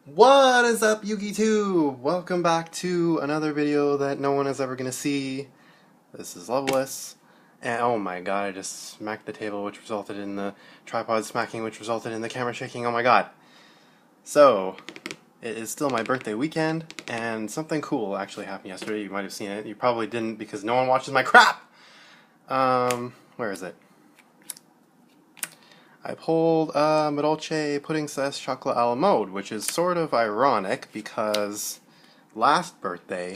What is up, YugiTube? Welcome back to another video that no one is ever gonna see. This is Loveless. And oh my god, I just smacked the table, which resulted in the tripod smacking, which resulted in the camera shaking. Oh my god. So, it is still my birthday weekend, and something cool actually happened yesterday. You might have seen it. You probably didn't because no one watches my crap! Where is it? I pulled a Madolche Puddingcess Chocolate a la mode, which is sort of ironic because last birthday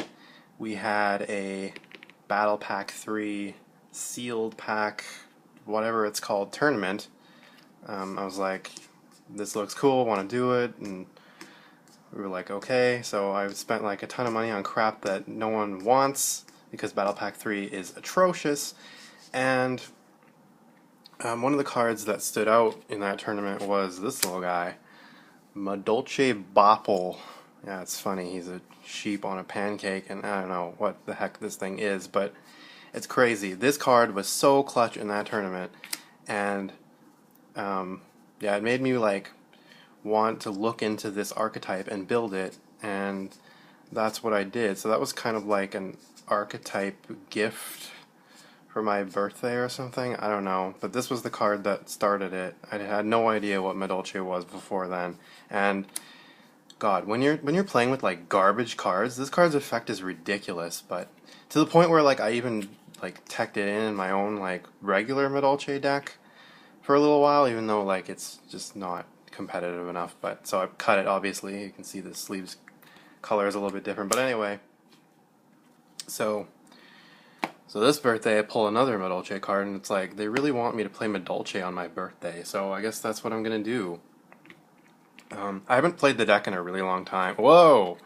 we had a Battle Pack 3 sealed pack, whatever it's called, tournament. I was like, this looks cool, want to do it, and we were like, okay, so I spent like a ton of money on crap that no one wants because Battle Pack 3 is atrocious, and one of the cards that stood out in that tournament was this little guy, Madolche Baaple. Yeah, it's funny, he's a sheep on a pancake, and I don't know what the heck this thing is, but it's crazy. This card was so clutch in that tournament, and yeah, it made me like want to look into this archetype and build it, and that's what I did. So that was kind of like an archetype gift for my birthday or something. I don't know, but this was the card that started it. I had no idea what Madolche was before then, and God, when you're playing with like garbage cards, this card's effect is ridiculous. But to the point where like I even like teched it in my own like regular Madolche deck for a little while, even though like it's just not competitive enough. But so I cut it. Obviously, you can see the sleeves color is a little bit different. But anyway, so this birthday I pull another Madolche card, and it's like they really want me to play Madolche on my birthday, so I guess that's what I'm gonna do. I haven't played the deck in a really long time. Whoa!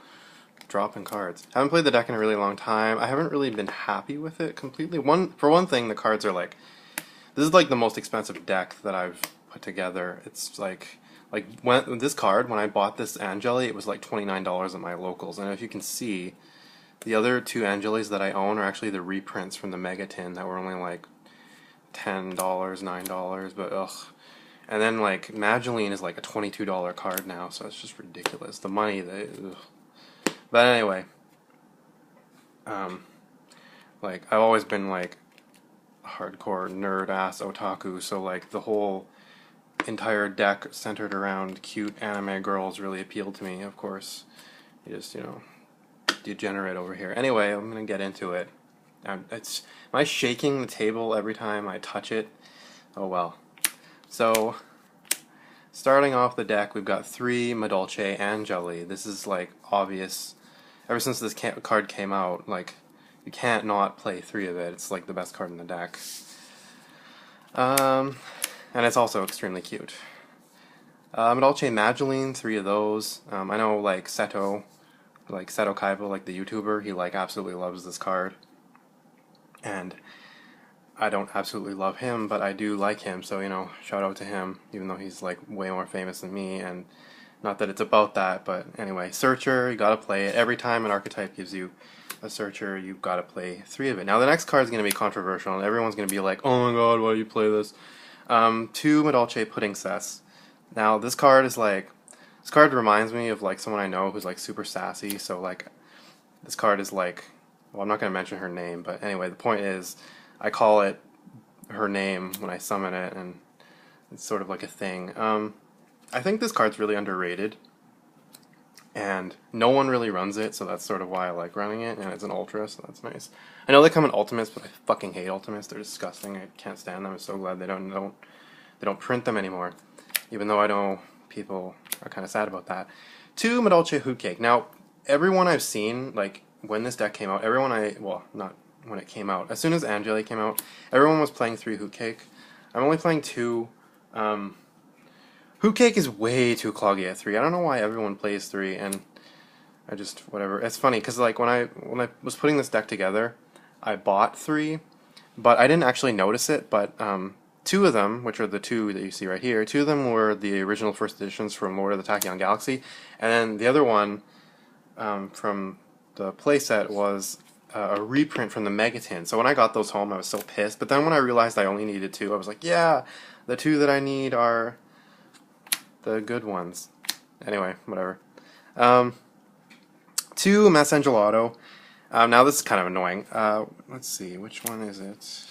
Dropping cards. I haven't played the deck in a really long time. I haven't really been happy with it completely. For one thing, the cards are like, this is like the most expensive deck that I've put together. It's like when this card, when I bought this Angeli, it was like $29 at my locals, and if you can see, the other two Angelis that I own are actually the reprints from the Mega Tin that were only like $10, $9, but ugh. And then like Mageline is like a $22 card now, so it's just ridiculous. The money ugh. But anyway, like I've always been like a hardcore nerd ass otaku, so like the whole entire deck centered around cute anime girls really appealed to me. Of course, you just degenerate over here. Anyway, I'm gonna get into it. Am I shaking the table every time I touch it? Oh well. So, starting off the deck, we've got 3 Madolche Angeli. This is like obvious. Ever since this card came out, like you can't not play 3 of it. It's like the best card in the deck. And it's also extremely cute. Madolche Mageline, 3 of those. I know like Seto Kaiba, like the YouTuber, he like absolutely loves this card, and I don't absolutely love him, but I do like him, so shout out to him, even though he's like way more famous than me, and not that it's about that, but anyway, Searcher, you gotta play it. Every time an archetype gives you a Searcher, you've gotta play 3 of it. Now the next card is gonna be controversial, and everyone's gonna be like, oh my god, why do you play this? 2 Madolche Puddingcess. Now this card is like, this card reminds me of like someone I know who's like super sassy, so like this card is like, well, I'm not going to mention her name, but anyway, the point is I call it her name when I summon it, and it's sort of like a thing. I think this card's really underrated, and no one really runs it, so that's sort of why I like running it, and it's an ultra, so that's nice. I know they come in ultimates, but I fucking hate ultimates. They're disgusting. I can't stand them. I'm so glad they don't print them anymore, even though I know people are kind of sad about that. 2 Madolche Hootcake. Now, everyone I've seen, like, when this deck came out, well, not when it came out, as soon as Angeli came out, everyone was playing 3 Hootcake. I'm only playing 2. Hootcake is way too cloggy at 3. I don't know why everyone plays 3, and I just, whatever. It's funny, because, like, when I was putting this deck together, I bought 3, but I didn't actually notice it, but, 2 of them, which are the 2 that you see right here, 2 of them were the original first editions from Lord of the Tachyon Galaxy, and then the other one from the playset was a reprint from the Mega Tin. So when I got those home, I was so pissed, but then when I realized I only needed 2, I was like, yeah, the 2 that I need are the good ones. Anyway, whatever. Um, 2 Massengelato. Now this is kind of annoying. Let's see, which one is it?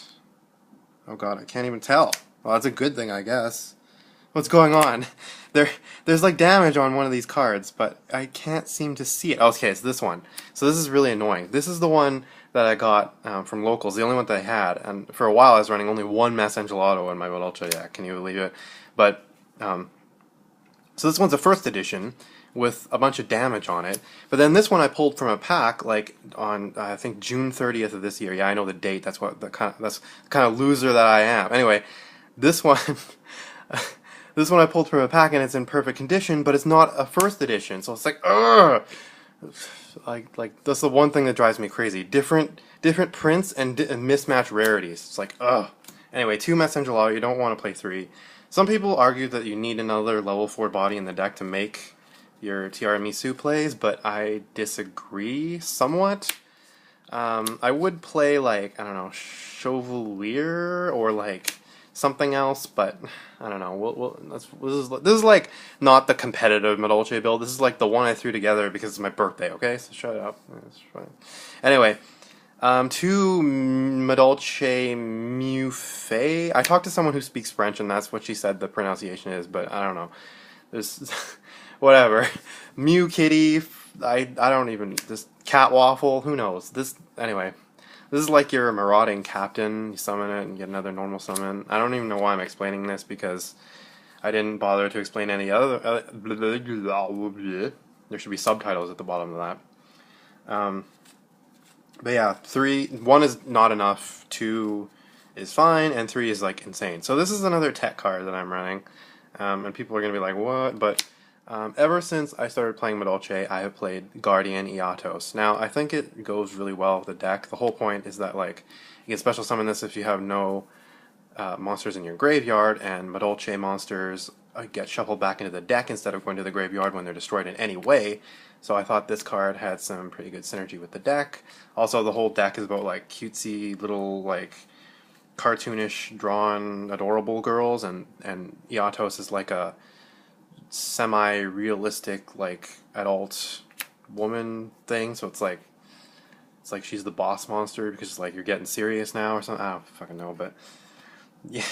Oh god, I can't even tell. Well, that's a good thing, I guess. What's going on? There's like damage on one of these cards, but I can't seem to see it. Okay, it's this one. So this is really annoying. This is the one that I got from locals, the only one that I had, and for a while I was running only 1 Massengelato in my Madolche deck. Can you believe it? But so this one's a first edition with a bunch of damage on it. But then this one I pulled from a pack like on I think June 30th of this year. Yeah, I know the date. That's the kind of loser that I am. Anyway, this one this one I pulled from a pack and it's in perfect condition, but it's not a first edition. So it's like ugh. Like that's the one thing that drives me crazy. Different prints and mismatched rarities. It's like ugh. Anyway, 2 Massengelato, you don't want to play 3. Some people argue that you need another level 4 body in the deck to make your Tiramisu plays, but I disagree somewhat. I would play like, I don't know, Chevalier or like something else, but I don't know. This is like not the competitive Madolche build. This is like the one I threw together because it's my birthday, okay? So shut up. It's fine. Anyway, 2 Madolche Muffe. I talked to someone who speaks French, and that's what she said the pronunciation is, but I don't know. There's whatever. Mew Kitty. I don't even. This Cat Waffle. Who knows? This anyway. This is like your marauding captain. You summon it and get another normal summon. I don't even know why I'm explaining this because I didn't bother to explain any other. There should be subtitles at the bottom of that. But yeah, 1 is not enough, 2 is fine, and 3 is like insane. So this is another tech card that I'm running, and people are going to be like, what? But ever since I started playing Madolche, I have played Guardian Iatos. Now, I think it goes really well with the deck. The whole point is that like you can special summon this if you have no monsters in your graveyard, and Madolche monsters get shuffled back into the deck instead of going to the graveyard when they're destroyed in any way. So I thought this card had some pretty good synergy with the deck. Also, the whole deck is about like cutesy little like cartoonish drawn adorable girls, and Iatos is like a semi-realistic like adult woman thing. So it's like she's the boss monster because like you're getting serious now or something. I don't fucking know, but yeah,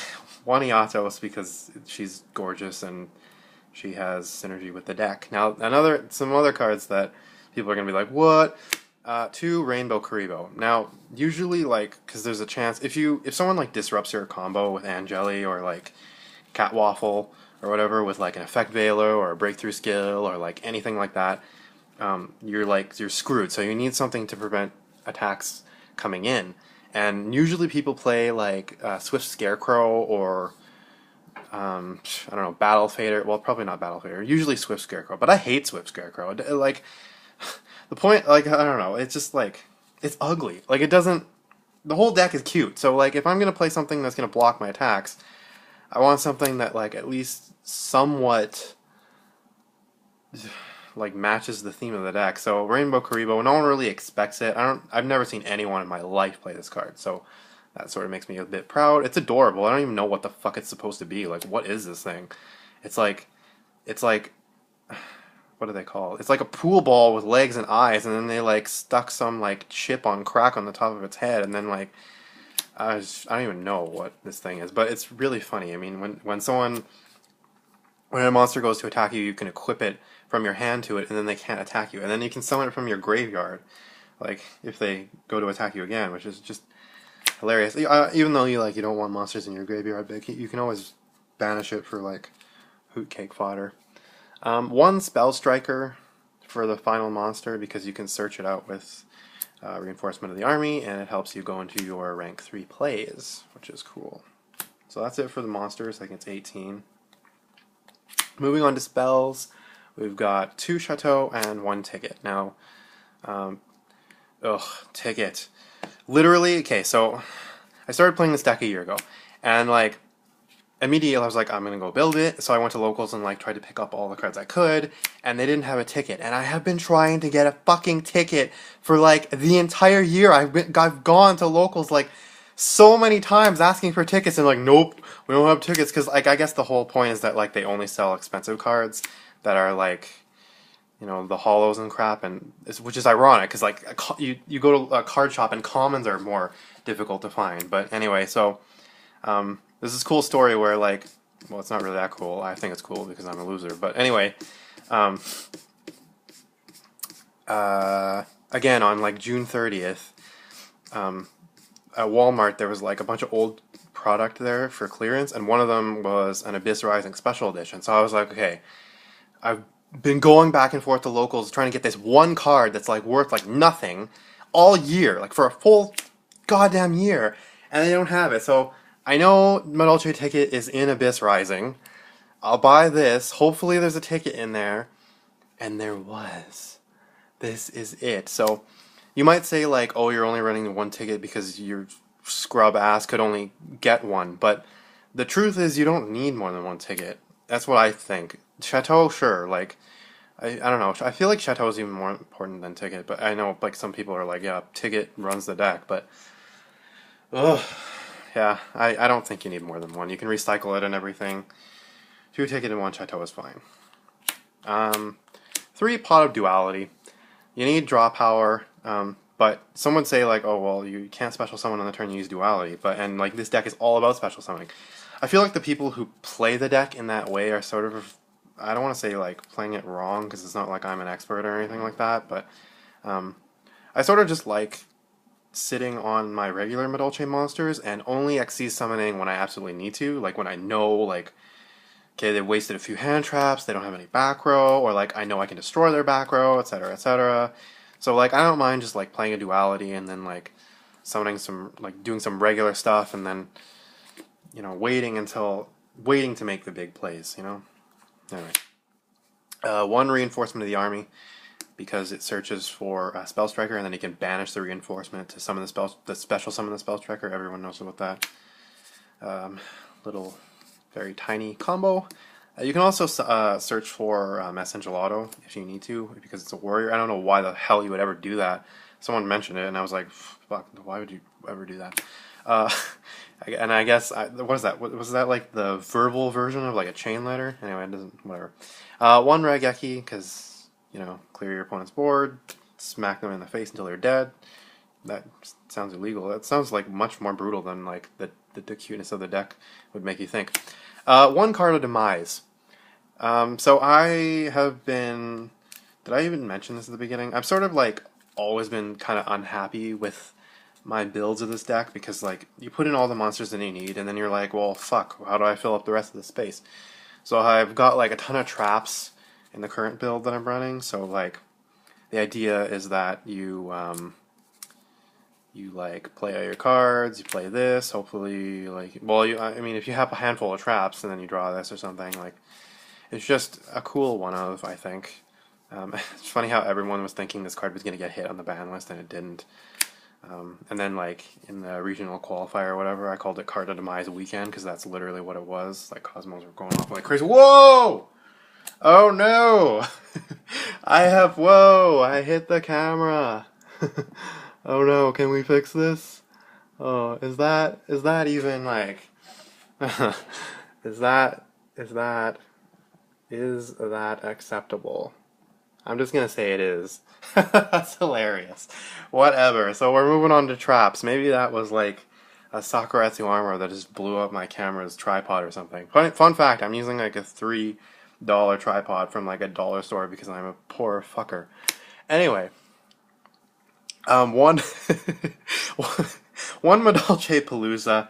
1 Iatos because she's gorgeous and she has synergy with the deck. Now, some other cards that people are going to be like, what? 2 Rainbow Karibo. Now, usually, like, because there's a chance, if someone, like, disrupts your combo with Angeli or, like, Cat Waffle or whatever with, like, an Effect Veiler or a Breakthrough Skill or, like, anything like that, you're screwed. So you need something to prevent attacks coming in. And usually people play, like, Swift Scarecrow or I don't know, Battle Fader. Well, probably not Battle Fader. Usually Swift Scarecrow, but I hate Swift Scarecrow. Like, the point, like, I don't know. It's just like it's ugly. Like it doesn't. The whole deck is cute. So like, if I'm gonna play something that's gonna block my attacks, I want something that like at least somewhat like matches the theme of the deck. So Rainbow Karibo. No one really expects it. I've never seen anyone in my life play this card. So that sort of makes me a bit proud. It's adorable. I don't even know what the fuck it's supposed to be. Like, what is this thing? It's like, what do they call it? It's like a pool ball with legs and eyes, and then they like stuck some like chip on crack on the top of its head, and then like, I don't even know what this thing is, but it's really funny. I mean, when a monster goes to attack you, you can equip it from your hand to it, and then they can't attack you, and then you can summon it from your graveyard, like if they go to attack you again, which is just hilarious. Even though you don't want monsters in your graveyard, but you can always banish it for like hoot cake fodder. 1 Spell Striker for the final monster because you can search it out with Reinforcement of the Army, and it helps you go into your rank 3 plays, which is cool. So that's it for the monsters. I think it's 18. Moving on to spells, we've got 2 Chateau and 1 Ticket. Now, Ticket. Literally, okay, so I started playing this deck a year ago, and like immediately I was like, I'm gonna go build it. So I went to locals and like tried to pick up all the cards I could, and they didn't have a ticket. And I have been trying to get a fucking ticket for like the entire year. I've gone to locals like so many times asking for tickets, and like, nope, we don't have tickets, because like I guess the whole point is that like they only sell expensive cards that are like you know, the hollows and crap, and which is ironic because like you go to a card shop and commons are more difficult to find. But anyway, so there's this cool story where like, well, it's not really that cool. I think it's cool because I'm a loser. But anyway, um, again on like June 30th, at Walmart there was like a bunch of old product there for clearance, and one of them was an Abyss Rising Special Edition. So I was like, okay, I've been going back and forth to locals trying to get this one card that's like worth like nothing all year, like for a full goddamn year, and they don't have it. So I know Madolche ticket is in Abyss Rising. I'll buy this. Hopefully there's a ticket in there. And there was. This is it. So you might say like, oh, you're only running one ticket because your scrub ass could only get one. But the truth is you don't need more than one ticket. That's what I think. Chateau, sure. Like, I don't know. I feel like Chateau is even more important than ticket. But I know like some people are like, yeah, ticket runs the deck. But, ugh. Yeah, I don't think you need more than one. You can recycle it and everything. 2 ticket and 1 Chateau is fine. 3 Pot of Duality. You need draw power, but some would say like, oh well, you can't special summon on the turn you use Duality. And like this deck is all about special summoning. I feel like the people who play the deck in that way are sort of, I don't want to say like playing it wrong because it's not like I'm an expert or anything like that, but I sort of just like sitting on my regular Madolche monsters and only XC summoning when I absolutely need to, like when I know like, okay, they wasted a few hand traps, they don't have any back row, or like I know I can destroy their back row, etc., etc. So like I don't mind just like playing a Duality and then like summoning some, like doing some regular stuff and then, you know, waiting to make the big plays, you know. Anyway, 1 reinforcement of the army because it searches for a Spell Striker and then you can banish the reinforcement to summon the special summon the Spell Striker. Everyone knows about that. Little very tiny combo. You can also search for Messengelato if you need to, because it's a warrior. I don't know why the hell you would ever do that. Someone mentioned it, and I was like, fuck, why would you ever do that? And I guess, what is that? Was that like the verbal version of like a chain letter? Anyway, it doesn't, whatever. 1 Raigeki, because, you know, clear your opponent's board, smack them in the face until they're dead. That sounds illegal. That sounds like much more brutal than like the cuteness of the deck would make you think. 1 card of Demise. So I have been, did I even mention this at the beginning? I've sort of like always been kind of unhappy with my builds of this deck because like you put in all the monsters that you need and then you're like, well fuck, how do I fill up the rest of the space? So I've got like a ton of traps in the current build that I'm running. So like the idea is that you like play all your cards, you play this, hopefully like, well, I mean if you have a handful of traps and then you draw this or something, like it's just a cool one of, I think. It's funny how everyone was thinking this card was going to get hit on the ban list and it didn't. And then like in the regional qualifier or whatever, I called it Card of Demise Weekend because that's literally what it was. Like Cosmos were going off like crazy. Whoa! Oh no! Whoa! I hit the camera! Oh no, can we fix this? Oh, is that even like, is that acceptable? I'm just gonna say it is. That's hilarious. Whatever. So we're moving on to traps. Maybe that was like a Sakuretsu armor that just blew up my camera's tripod or something. Fun fact, I'm using like a $3 tripod from like a dollar store because I'm a poor fucker. Anyway, one Madolche Palooza.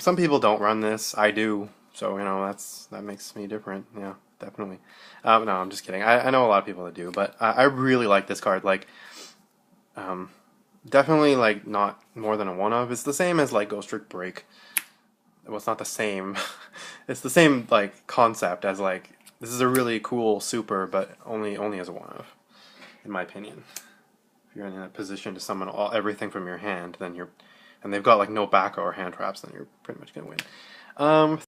Some people don't run this. I do. So, you know, that makes me different. Yeah, definitely. No, I'm just kidding. I know a lot of people that do, but I really like this card. Like, definitely like not more than a one of. It's the same as like Ghost Trick Break. Well, it's not the same. It's the same like concept as like, this is a really cool super, but only as a one of, in my opinion. If you're in a position to summon everything from your hand, then and they've got like no back or hand traps, then you're pretty much gonna win.